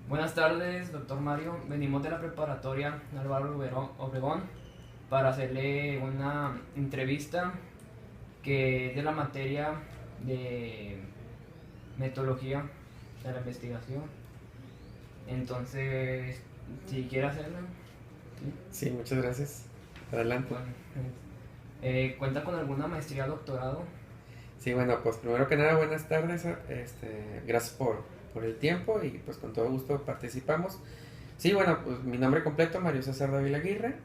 Buenas tardes, doctor Mario. Venimos de la preparatoria Álvaro Obregón para hacerle una entrevista que es de la materia de metodología de la investigación. Entonces, si quiere hacerlo, Sí, muchas gracias. Adelante. bueno, ¿cuenta con alguna maestría o doctorado? Sí, bueno, pues primero que nada, buenas tardes. Gracias por el tiempo y pues con todo gusto participamos. Sí, bueno, pues mi nombre completo, Mario César Dávila Aguirre.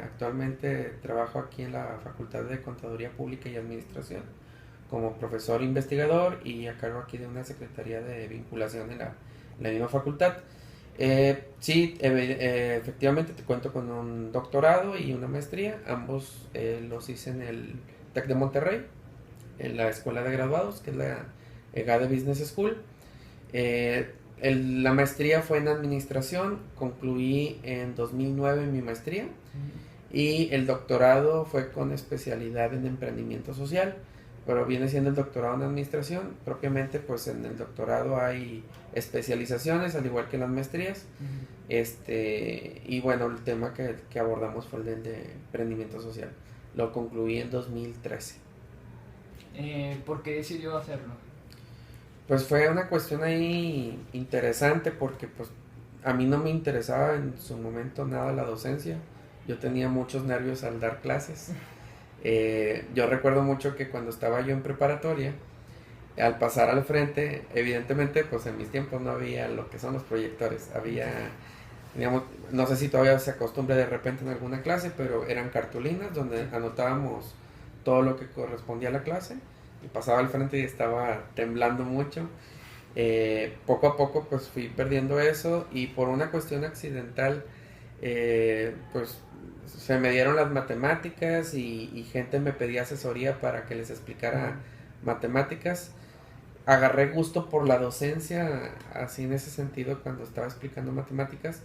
Actualmente trabajo aquí en la Facultad de Contaduría Pública y Administración como profesor investigador y a cargo aquí de una secretaría de vinculación en la misma facultad. Sí, efectivamente te cuento con un doctorado y una maestría. Ambos los hice en el TEC de Monterrey, en la Escuela de Graduados, que es la EGADE Business School. La maestría fue en administración, concluí en 2009 mi maestría y el doctorado fue con especialidad en emprendimiento social, pero viene siendo el doctorado en administración. Propiamente pues en el doctorado hay especializaciones al igual que en las maestrías. Y bueno, el tema que abordamos fue el de emprendimiento social. Lo concluí en 2013. ¿Por qué decidió hacerlo? Pues fue una cuestión ahí interesante porque pues a mí no me interesaba en su momento nada la docencia. Yo tenía muchos nervios al dar clases. Yo recuerdo mucho que cuando estaba yo en preparatoria, al pasar al frente, evidentemente pues en mis tiempos no había lo que son los proyectores. Había, digamos, no sé si todavía se acostumbra de repente en alguna clase, pero eran cartulinas donde anotábamos todo lo que correspondía a la clase y pasaba al frente y estaba temblando mucho. Poco a poco pues fui perdiendo eso y por una cuestión accidental pues se me dieron las matemáticas y gente me pedía asesoría para que les explicara matemáticas. Agarré gusto por la docencia así en ese sentido cuando estaba explicando matemáticas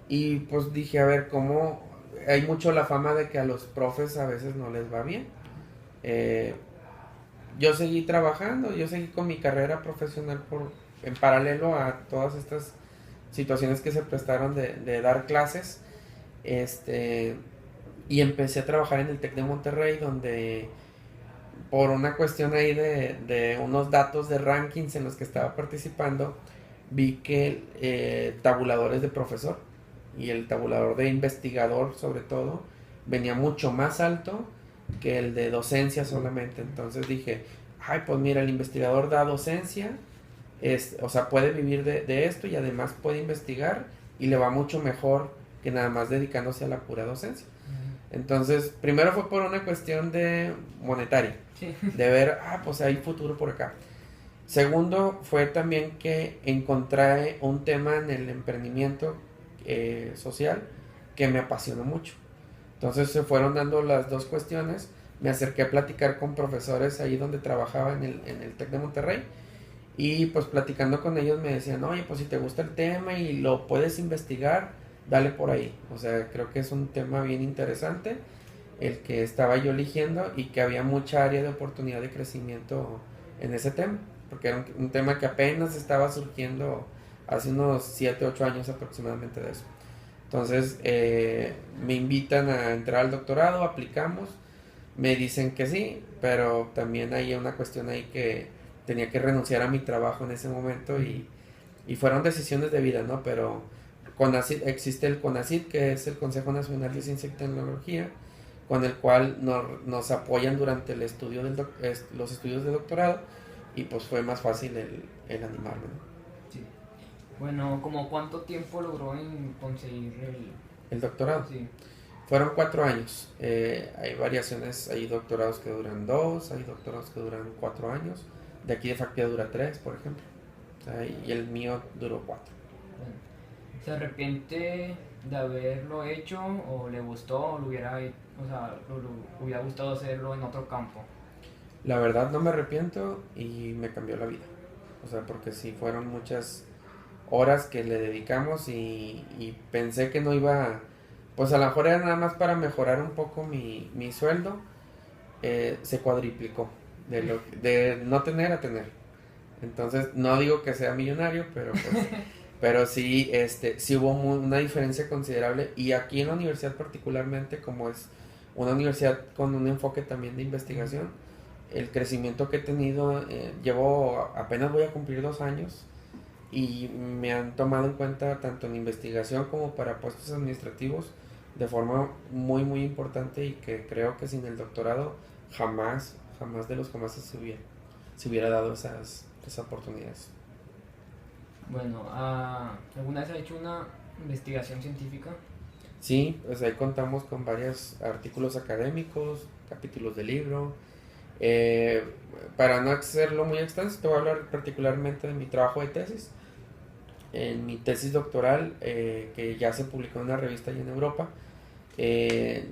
y pues dije, a ver, cómo hay mucho la fama de que a los profes a veces no les va bien. Eh, yo seguí trabajando, yo seguí con mi carrera profesional en paralelo a todas estas situaciones que se prestaron de dar clases. Este, y empecé a trabajar en el TEC de Monterrey, donde por una cuestión ahí de unos datos de rankings en los que estaba participando, vi que tabuladores de profesor y el tabulador de investigador sobre todo venía mucho más alto que el de docencia solamente. Entonces dije, ay, pues mira, el investigador da docencia, o sea, puede vivir de esto y además puede investigar y le va mucho mejor que nada más dedicándose a la pura docencia. Entonces, primero fue por una cuestión de monetaria, Sí. de ver, pues hay futuro por acá. Segundo, fue también que encontré un tema en el emprendimiento social que me apasionó mucho. Entonces se fueron dando las dos cuestiones. Me acerqué a platicar con profesores ahí donde trabajaba en el TEC de Monterrey. Y pues platicando con ellos me decían, oye, pues si te gusta el tema y lo puedes investigar, dale por ahí. O sea, creo que es un tema bien interesante el que estaba yo eligiendo y que había mucha área de oportunidad de crecimiento en ese tema, porque era un tema que apenas estaba surgiendo hace unos 7 8 años aproximadamente de eso. Entonces me invitan a entrar al doctorado, aplicamos, me dicen que sí, pero también hay una cuestión ahí que tenía que renunciar a mi trabajo en ese momento y fueron decisiones de vida, ¿no? Pero CONACYT, existe el CONACYT, que es el Consejo Nacional de Ciencia y Tecnología, con el cual nos apoyan durante el estudio los estudios de doctorado y pues fue más fácil el animarme, ¿no? Sí. Bueno, ¿como cuánto tiempo logró en conseguir El doctorado. sí. Fueron 4 años. Hay variaciones, hay doctorados que duran 2, hay doctorados que duran 4 años. De aquí de facto dura 3, por ejemplo. O sea, y el mío duró 4. Bueno, ¿se arrepiente de haberlo hecho o le gustó o lo hubiera, o sea, lo hubiera gustado hacerlo en otro campo? La verdad no me arrepiento y me cambió la vida. O sea, porque sí fueron muchas horas que le dedicamos y pensé que no iba, pues a lo mejor era nada más para mejorar un poco mi sueldo. Se cuadriplicó de no tener a tener. Entonces no digo que sea millonario, pero pues Pero sí, sí hubo una diferencia considerable. Y aquí en la universidad particularmente, como es una universidad con un enfoque también de investigación, el crecimiento que he tenido, apenas voy a cumplir 2 años y me han tomado en cuenta tanto en investigación como para puestos administrativos de forma muy muy importante, y que creo que sin el doctorado jamás, jamás de los jamás se hubiera dado esas oportunidades. Bueno, ¿alguna vez ha hecho una investigación científica? Sí, pues ahí contamos con varios artículos académicos, capítulos de libro. Eh, para no hacerlo muy extenso, te voy a hablar particularmente de mi trabajo de tesis. En mi tesis doctoral, que ya se publicó en una revista allá en Europa,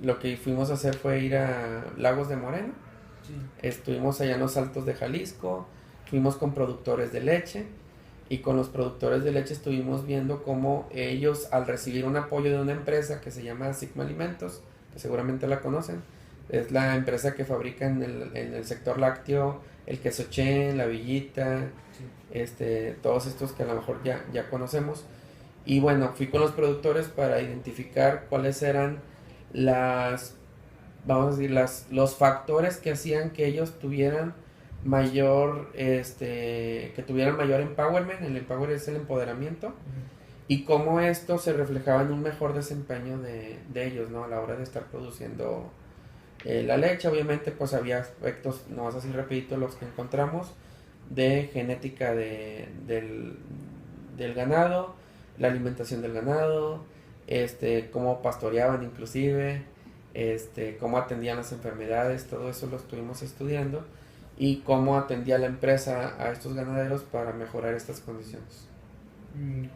lo que fuimos a hacer fue ir a Lagos de Moreno. Sí. Estuvimos allá en los Altos de Jalisco, fuimos con productores de leche, y con los productores de leche estuvimos viendo cómo ellos, al recibir un apoyo de una empresa que se llama Sigma Alimentos, que seguramente la conocen, es la empresa que fabrica en el sector lácteo el queso Chen, la Villita, todos estos que a lo mejor ya conocemos. Y bueno, fui con los productores para identificar cuáles eran vamos a decir, los factores que hacían que ellos tuvieran que tuvieran mayor empowerment. El empowerment es el empoderamiento, y cómo esto se reflejaba en un mejor desempeño de ellos, ¿no? A la hora de estar produciendo la leche. Obviamente pues había aspectos, no vas así rapidito, los que encontramos de genética del ganado, la alimentación del ganado, cómo pastoreaban inclusive, cómo atendían las enfermedades. Todo eso lo estuvimos estudiando, y cómo atendía la empresa a estos ganaderos para mejorar estas condiciones.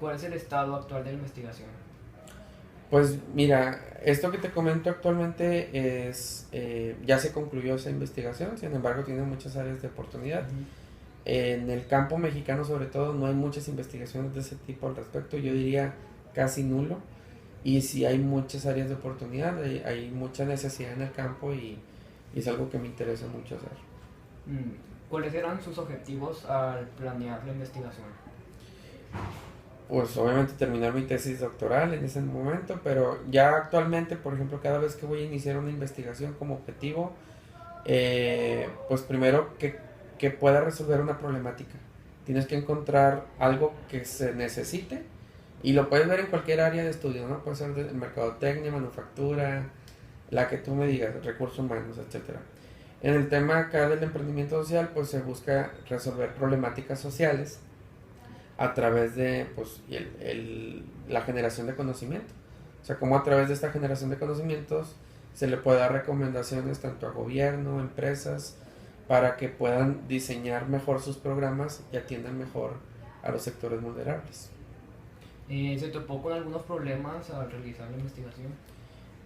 ¿Cuál es el estado actual de la investigación? Pues mira, esto que te comento actualmente ya se concluyó esa investigación, sin embargo tiene muchas áreas de oportunidad. En el campo mexicano sobre todo no hay muchas investigaciones de ese tipo al respecto, yo diría casi nulo, y sí hay muchas áreas de oportunidad, hay mucha necesidad en el campo, y es algo que me interesa mucho hacer. ¿Cuáles eran sus objetivos al planear la investigación? Pues obviamente terminar mi tesis doctoral en ese momento, pero ya actualmente, por ejemplo, cada vez que voy a iniciar una investigación como objetivo, pues primero que pueda resolver una problemática. Tienes que encontrar algo que se necesite, y lo puedes ver en cualquier área de estudio, ¿no? Puede ser de mercadotecnia, manufactura, la que tú me digas, recursos humanos, etcétera. En el tema acá del emprendimiento social, pues se busca resolver problemáticas sociales a través de pues, la generación de conocimiento. O sea, como a través de esta generación de conocimientos se le puede dar recomendaciones tanto a gobierno, empresas, para que puedan diseñar mejor sus programas y atiendan mejor a los sectores vulnerables. ¿Se topó con algunos problemas al realizar la investigación?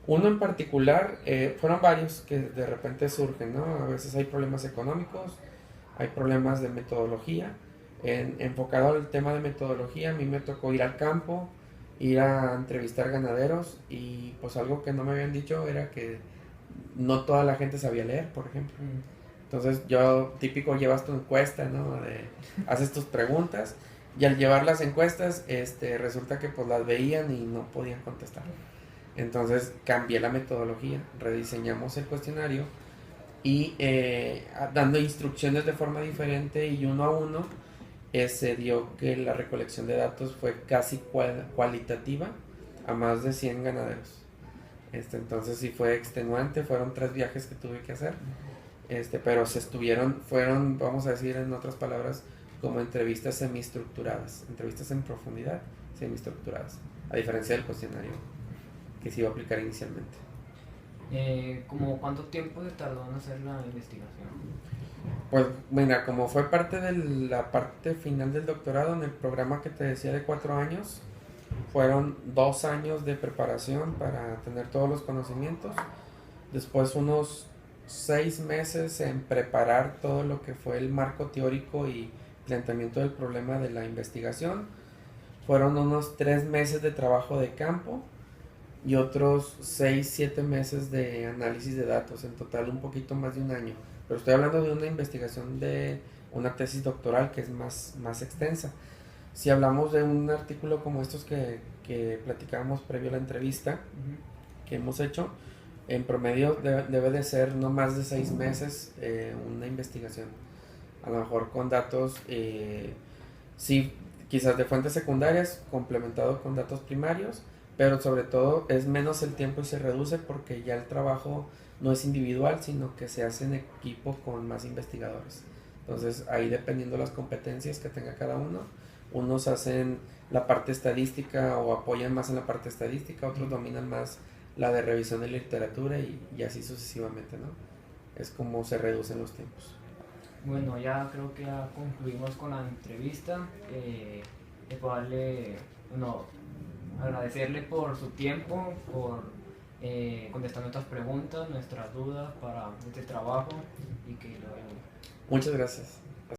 Uno en particular, fueron varios que de repente surgen, ¿no? A veces hay problemas económicos, hay problemas de metodología. Enfocado al tema de metodología, a mí me tocó ir al campo, ir a entrevistar ganaderos, y pues algo que no me habían dicho era que no toda la gente sabía leer, por ejemplo. Entonces yo, típico, llevas tu encuesta, ¿no? Haces tus preguntas, y al llevar las encuestas, resulta que pues las veían y no podían contestar. Entonces cambié la metodología, rediseñamos el cuestionario, y dando instrucciones de forma diferente y uno a uno, se dio que la recolección de datos fue casi cualitativa a más de 100 ganaderos. Entonces sí fue extenuante, fueron 3 viajes que tuve que hacer, pero fueron, vamos a decir en otras palabras, como entrevistas semiestructuradas, entrevistas en profundidad semiestructuradas, a diferencia del cuestionario que se iba a aplicar inicialmente. ¿Cómo cuánto tiempo se tardó en hacer la investigación? Pues mira, como fue parte de la parte final del doctorado, en el programa que te decía de 4 años, fueron 2 años de preparación para tener todos los conocimientos, después unos 6 meses en preparar todo lo que fue el marco teórico y planteamiento del problema de la investigación, fueron unos 3 meses de trabajo de campo y otros 6-7 meses de análisis de datos, en total un poquito más de un año. Pero estoy hablando de una investigación de una tesis doctoral que es más extensa. Si hablamos de un artículo como estos que platicábamos previo a la entrevista que hemos hecho, en promedio debe de ser no más de 6 meses una investigación. A lo mejor con datos, sí, quizás de fuentes secundarias, complementado con datos primarios, pero sobre todo es menos el tiempo y se reduce porque ya el trabajo no es individual, sino que se hace en equipo con más investigadores. Entonces ahí dependiendo de las competencias que tenga cada uno, unos hacen la parte estadística o apoyan más en la parte estadística, otros dominan más la de revisión de literatura y así sucesivamente, ¿no? Es como se reducen los tiempos. Bueno, ya creo que ya concluimos con la entrevista. Le puedo darle, bueno, agradecerle por su tiempo, por contestar nuestras preguntas, nuestras dudas para este trabajo y que lo vaya bien. Muchas gracias.